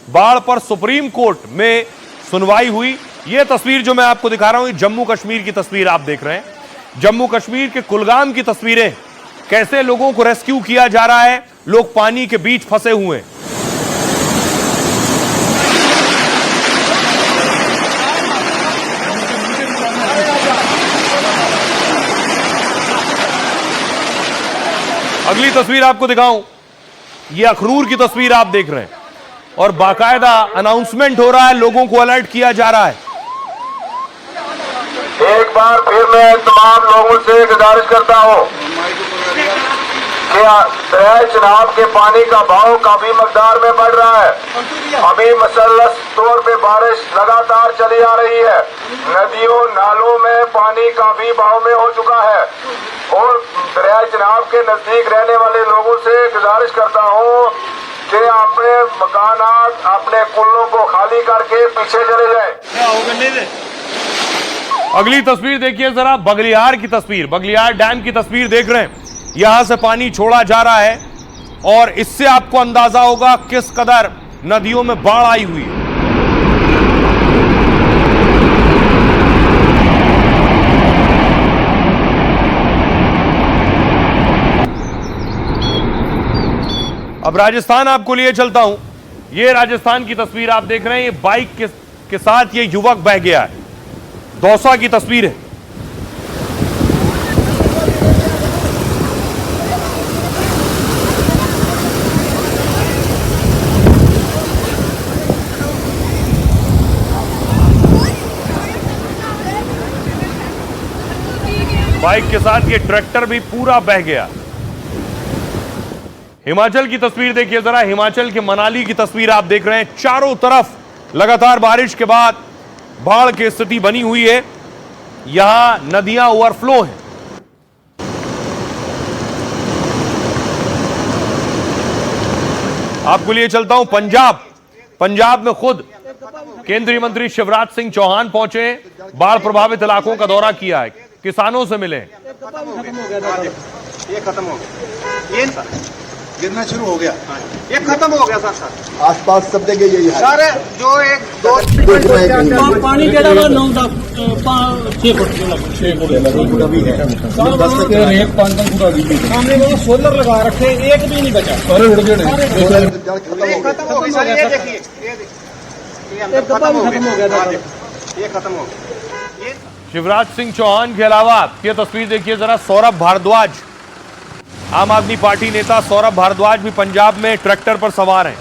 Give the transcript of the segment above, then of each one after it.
बाढ़ पर supreme court में सुनवाई हुई। यह तस्वीर जो मैं आपको दिखा रहा हूं, जम्मू कश्मीर की तस्वीर आप देख रहे हैं। जम्मू कश्मीर के कुलगाम की तस्वीरें, कैसे लोगों को रेस्क्यू किया जा रहा है, लोग पानी के बीच फंसे हुए हैं। अगली तस्वीर आपको दिखाऊं, यह अखनूर की तस्वीर आप देख रहे हैं और बाकायदा अनाउंसमेंट हो रहा है, लोगों को अलर्ट किया जा रहा है। एक बार फिर मैं तमाम लोगों से गुजारिश करता हूं कि दरिया चनाब के पानी का बहाव काफी मकदार में बढ़ रहा है। अभी मसलस तौर पे बारिश लगातार चली आ रही है। नदियों नालों में पानी काफी बहाव में हो चुका है और दरिया चनाब के नजदीक रहने वाले लोगों से गुजारिश करता हूं कि अपने मकानात, अपने कुल्लों को खाली करके पीछे चले जाएं। अगली तस्वीर देखिए जरा, बगलियार की तस्वीर, बगलियार डैम की तस्वीर देख रहे हैं। यहां से पानी छोड़ा जा रहा है और इससे आपको अंदाजा होगा किस कदर नदियों में बाढ़ आई हुई है। अब राजस्थान आपको लिए चलता हूं। यह राजस्थान की तस्वीर आप देख रहे हैं। ये बाइक के साथ ये युवक बह गया है। दौसा की तस्वीर है। बाइक के साथ ये ट्रैक्टर भी पूरा बह गया। हिमाचल की तस्वीर देखिए जरा, हिमाचल के मनाली की तस्वीर आप देख रहे हैं। चारों तरफ लगातार बारिश के बाद बाढ़ की स्थिति बनी हुई है। यहां नदियां ओवरफ्लो हैं। आपको लिए चलता हूं पंजाब में खुद केंद्रीय मंत्री शिवराज सिंह चौहान पहुंचे, बाढ़ प्रभावित इलाकों का दौरा किया है, किसानों से मिले। ये खत्म हो गया, ये गिरना शुरू हो गया, ये खत्म हो गया सर। आसपास सब जगह यही है सर। जो एक दो पानी केड़ा 9-6 फुट अभी है। एक 5 फुट अभी सामने वो सोलर लगा रखे, एक भी नहीं बचा। सारे उड़ गए। खत्म हो गया सर। ये देखिए, ये खत्म हो गया, ये खत्म हो गया। शिवराज सिंह चौहान के अलावा ये तस्वीर देखिए जरा, सौरभ भारद्वाज, आम आदमी पार्टी नेता सौरभ भारद्वाज भी पंजाब में ट्रैक्टर पर सवार हैं।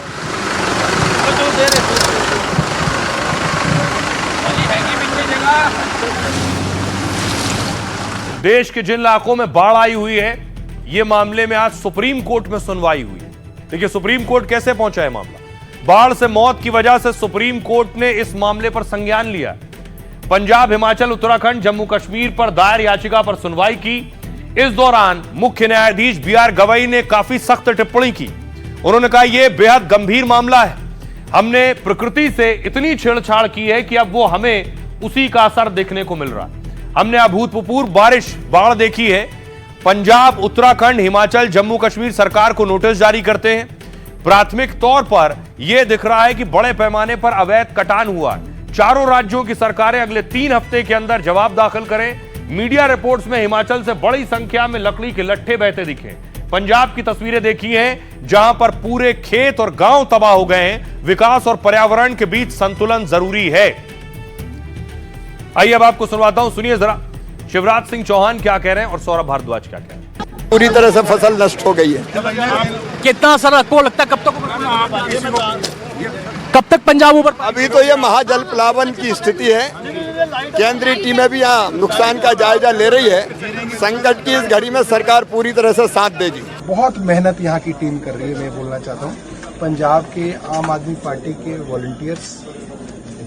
देश के जिन इलाकों में बाढ़ आई हुई है, ये मामले में आज सुप्रीम कोर्ट में सुनवाई हुई है। देखिए सुप्रीम कोर्ट कैसे पहुंचा है मामला। बाढ़ से मौत की वजह से सुप्रीम कोर्ट ने इस मामले पर संज्ञान लिया। पंजाब, हिमाचल, उत्तराखंड, जम्मू कश्मीर पर दायर याचिका पर सुनवाई की। इस दौरान मुख्य न्यायाधीश बीआर गवई ने काफी सख्त टिप्पणी की। उन्होंने कहा यह बेहद गंभीर मामला है। हमने प्रकृति से इतनी छेड़छाड़ की है कि अब वो हमें उसी का असर देखने को मिल रहा है। हमने अभूतपूर्व बाढ़ देखी है। पंजाब, उत्तराखंड, हिमाचल, जम्मू कश्मीर सरकार को नोटिस जारी करते हैं। प्राथमिक तौर पर यह दिख रहा है कि बड़े पैमाने पर अवैध कटान हुआ है। चारों राज्यों की सरकारें अगले 3 हफ्ते के अंदर जवाब दाखिल करें। मीडिया रिपोर्ट्स में हिमाचल से बड़ी संख्या में लकड़ी के लट्ठे बहते दिखे। पंजाब की तस्वीरें देखी हैं, जहां पर पूरे खेत और गांव तबाह हो गए हैं। विकास और पर्यावरण के बीच संतुलन जरूरी है। आइए अब आपको सुनवाता हूं, सुनिए जरा शिवराज सिंह चौहान क्या कह रहे हैं और सौरभ भारद्वाज क्या कह रहे हैं। पूरी तरह से फसल नष्ट हो गई है। कितना असर आपको लगता है, कब तक पंजाब ऊपर? अभी तो ये महाजल प्लावन की स्थिति है। केंद्रीय टीमें भी यहाँ नुकसान का जायजा ले रही है। संकट की इस घड़ी में सरकार पूरी तरह से साथ देगी। बहुत मेहनत यहाँ की टीम कर रही है। मैं बोलना चाहता हूँ, पंजाब के आम आदमी पार्टी के वॉलंटियर्स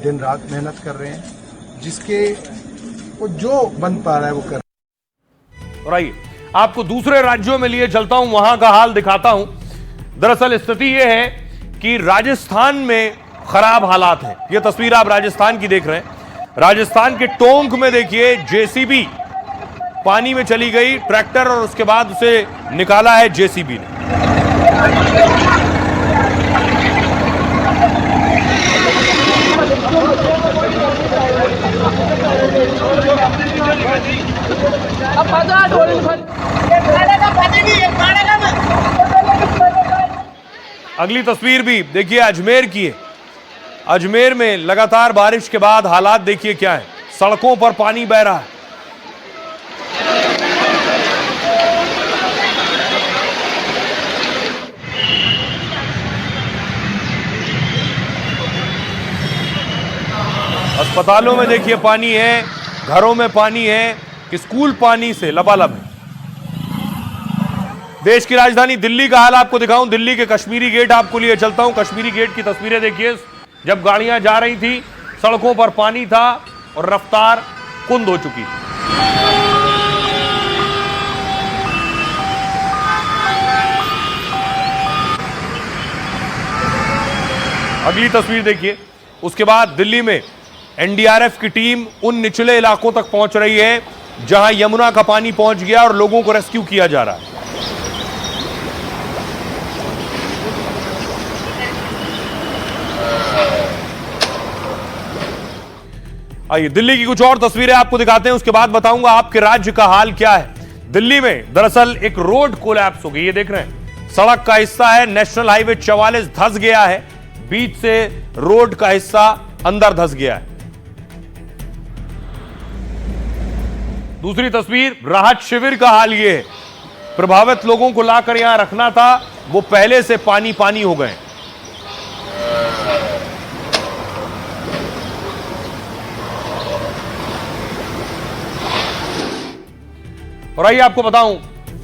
दिन रात मेहनत कर रहे हैं, जिसके वो जो बन पा रहा है वो कर रहे हैं। और आइए आपको दूसरे राज्यों में लिए चलता हूं, वहां का हाल दिखाता हूं। दरअसल स्थिति यह है कि राजस्थान में खराब हालात हैं। यह तस्वीर आप राजस्थान की देख रहे हैं। राजस्थान के टोंक में देखिए जेसीबी पानी में चली गई, ट्रैक्टर, और उसके बाद उसे निकाला है जेसीबी ने। अगली तस्वीर भी देखिए अजमेर की है। अजमेर में लगातार बारिश के बाद हालात देखिए क्या है, सड़कों पर पानी बह रहा है। अस्पतालों में देखिए पानी है, घरों में पानी है, स्कूल पानी से लबालब है। देश की राजधानी दिल्ली का हाल आपको दिखाऊं, दिल्ली के कश्मीरी गेट आपको लिए चलता हूं। कश्मीरी गेट की तस्वीरें देखिए, जब गाड़ियां जा रही थी सड़कों पर पानी था और रफ्तार कुंद हो चुकी थी। अगली तस्वीर देखिए, उसके बाद दिल्ली में एनडीआरएफ की टीम उन निचले इलाकों तक पहुंच रही है जहां यमुना का पानी पहुंच गया और लोगों को रेस्क्यू किया जा रहा है। आइए दिल्ली की कुछ और तस्वीरें आपको दिखाते हैं, उसके बाद बताऊंगा आपके राज्य का हाल क्या है। दिल्ली में दरअसल एक रोड कोलैप्स हो गई, ये देख रहे हैं, सड़क का हिस्सा है नेशनल हाईवे 44 धंस गया है, बीच से रोड का हिस्सा अंदर धंस गया है। दूसरी तस्वीर राहत शिविर का हाल ये है, प्रभावित लोगों को लाकर यहां रखना था, वो पहले से पानी पानी हो गए। और आइए आपको बताऊं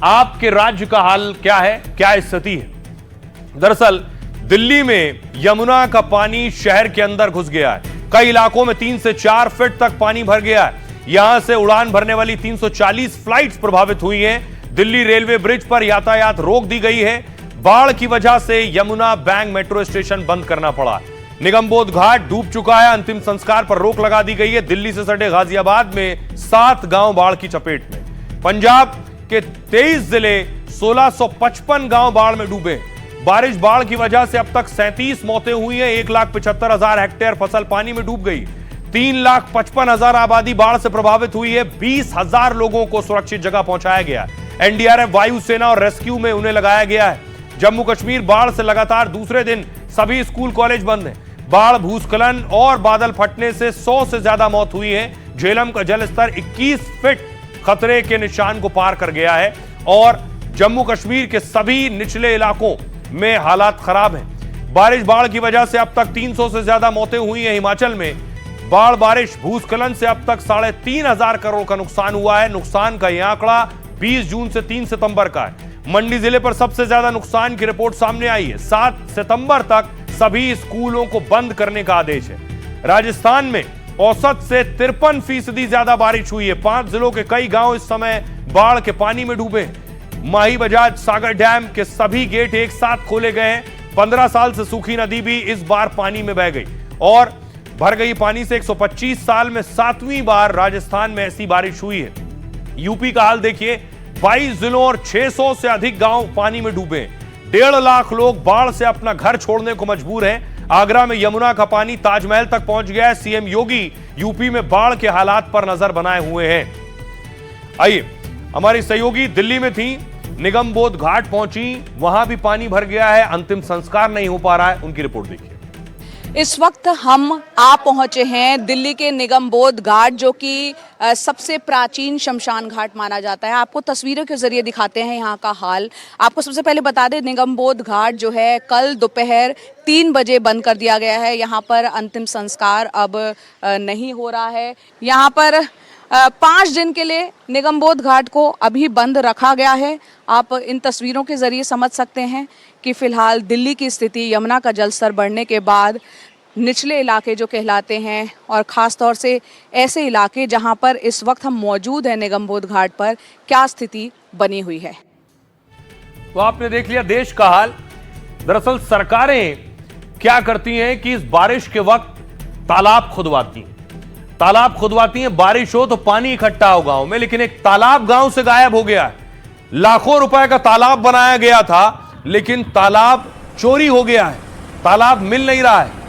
आपके राज्य का हाल क्या है, क्या स्थिति है। दरअसल दिल्ली में यमुना का पानी शहर के अंदर घुस गया है, कई इलाकों में 3 से 4 फीट तक पानी भर गया है। यहां से उड़ान भरने वाली 340 फ्लाइट्स प्रभावित हुई हैं। दिल्ली रेलवे ब्रिज पर यातायात रोक दी गई है। बाढ़ की वजह से यमुना बैंक मेट्रो स्टेशन बंद करना पड़ा। निगमबोध घाट डूब चुका है, अंतिम संस्कार पर रोक लगा दी गई है। दिल्ली से सटे गाजियाबाद में 7 गांव बाढ़ की चपेट में। पंजाब के 23 जिले 1655 गांव बाढ़ में डूबे। बारिश बाढ़ की वजह से अब तक 37 मौतें हुई हैं। 1,75,000 हेक्टेयर फसल पानी में डूब गई। 3,55,000 आबादी बाढ़ से प्रभावित हुई है। 20,000 लोगों को सुरक्षित जगह पहुंचाया गया। एनडीआरएफ, वायुसेना और रेस्क्यू में उन्हें लगाया गया है। जम्मू कश्मीर बाढ़ से लगातार दूसरे दिन सभी स्कूल कॉलेज बंद हैं। बाढ़, भूस्खलन और बादल फटने से 100 से ज्यादा मौत हुई है। झेलम का जलस्तर 21 फीट खतरे के निशान को पार कर गया है और जम्मू कश्मीर के सभी निचले इलाकों में हालात खराब हैं। बारिश बाढ़ की वजह से अब तक 300 से ज्यादा मौतें हुई हैं। हिमाचल में बाढ़, बारिश, भूस्खलन से अब तक 3,500 करोड़ का नुकसान हुआ है। नुकसान का यह आंकड़ा 20 जून से 3 सितंबर का है। मंडी जिले पर सबसे ज्यादा नुकसान की रिपोर्ट सामने आई है। 7 सितंबर तक सभी स्कूलों को बंद करने का आदेश है। राजस्थान में औसत से 53% ज्यादा बारिश हुई है। 5 जिलों के कई गांव इस समय बाढ़ के पानी में डूबे। माही बजाज सागर डैम के सभी गेट एक साथ खोले गए हैं। 15 साल से सूखी नदी भी इस बार पानी में बह गई और भर गई पानी से 125 साल में 7वीं बार राजस्थान में ऐसी बारिश हुई है। यूपी का हाल देखिए, 22 जिलों और 600 से अधिक गांव पानी में डूबे। 1.5 लाख लोग बाढ़ से अपना घर छोड़ने को मजबूर हैं। आगरा में यमुना का पानी ताजमहल तक पहुंच गया है। सीएम योगी यूपी में बाढ़ के हालात पर नजर बनाए हुए हैं। आइए, हमारी सहयोगी दिल्ली में थी, निगमबोध घाट पहुंची, वहां भी पानी भर गया है, अंतिम संस्कार नहीं हो पा रहा है, उनकी रिपोर्ट देखिए। इस वक्त हम पहुंचे हैं दिल्ली के निगमबोध घाट, जो कि सबसे प्राचीन शमशान घाट माना जाता है। आपको तस्वीरों के जरिए दिखाते हैं यहाँ का हाल। आपको सबसे पहले बता दें, निगमबोध घाट जो है कल दोपहर 3 बजे बंद कर दिया गया है। यहाँ पर अंतिम संस्कार अब नहीं हो रहा है। यहाँ पर 5 दिन के लिए निगमबोध घाट को अभी बंद रखा गया है। आप इन तस्वीरों के जरिए समझ सकते हैं कि फिलहाल दिल्ली की स्थिति यमुना का जलस्तर बढ़ने के बाद निचले इलाके जो कहलाते हैं और ख़ास तौर से ऐसे इलाके जहां पर इस वक्त हम मौजूद हैं निगमबोध घाट पर, क्या स्थिति बनी हुई है। तो आपने देख लिया देश का हाल। दरअसल सरकारें क्या करती हैं कि इस बारिश के वक्त तालाब खुदवाती हैं। तालाब खुदवाती हैं, बारिश हो तो पानी इकट्ठा हो गांव में, लेकिन एक तालाब गांव से गायब हो गया है। लाखों रुपए का तालाब बनाया गया था, लेकिन तालाब चोरी हो गया है, तालाब मिल नहीं रहा है।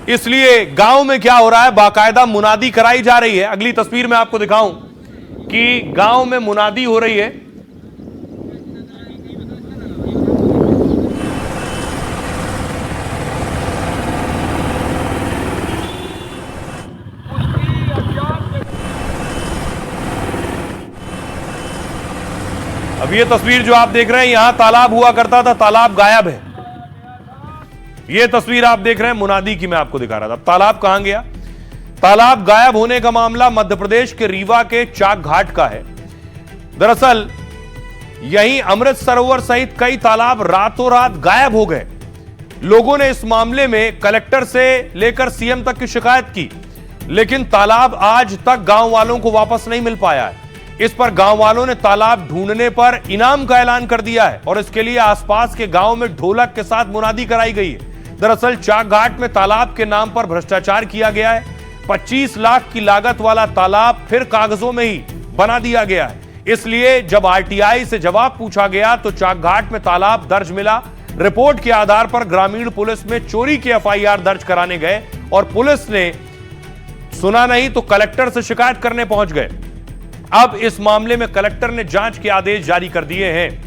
इसलिए गांव में क्या हो रहा है, बाकायदा मुनादी कराई जा रही है। अगली तस्वीर में आपको दिखाऊं कि गांव में मुनादी हो रही है। अब ये तस्वीर जो आप देख रहे हैं, यहां तालाब हुआ करता था, तालाब गायब है। ये तस्वीर आप देख रहे हैं मुनादी की, मैं आपको दिखा रहा था। तालाब कहां गया? तालाब गायब होने का मामला मध्य प्रदेश के रीवा के चाक घाट का है। दरअसल यहीं अमृत सरोवर सहित कई तालाब रातों रात गायब हो गए। लोगों ने इस मामले में कलेक्टर से लेकर सीएम तक की शिकायत की, लेकिन तालाब आज तक गांव वालों को वापस नहीं मिल पाया है। इस पर गांव वालों ने तालाब ढूंढने पर इनाम का ऐलान कर दिया है और इसके लिए आसपास के गांव में ढोलक के साथ मुनादी कराई गई है। दरअसल चाक घाट में तालाब के नाम पर भ्रष्टाचार किया गया है। 25 लाख की लागत वाला तालाब फिर कागजों में ही बना दिया गया है। इसलिए जब आरटीआई से जवाब पूछा गया तो चाक घाट में तालाब दर्ज मिला। रिपोर्ट के आधार पर ग्रामीण पुलिस में चोरी की एफआईआर दर्ज कराने गए और पुलिस ने सुना नहीं तो कलेक्टर से शिकायत करने पहुंच गए। अब इस मामले में कलेक्टर ने जांच के आदेश जारी कर दिए हैं।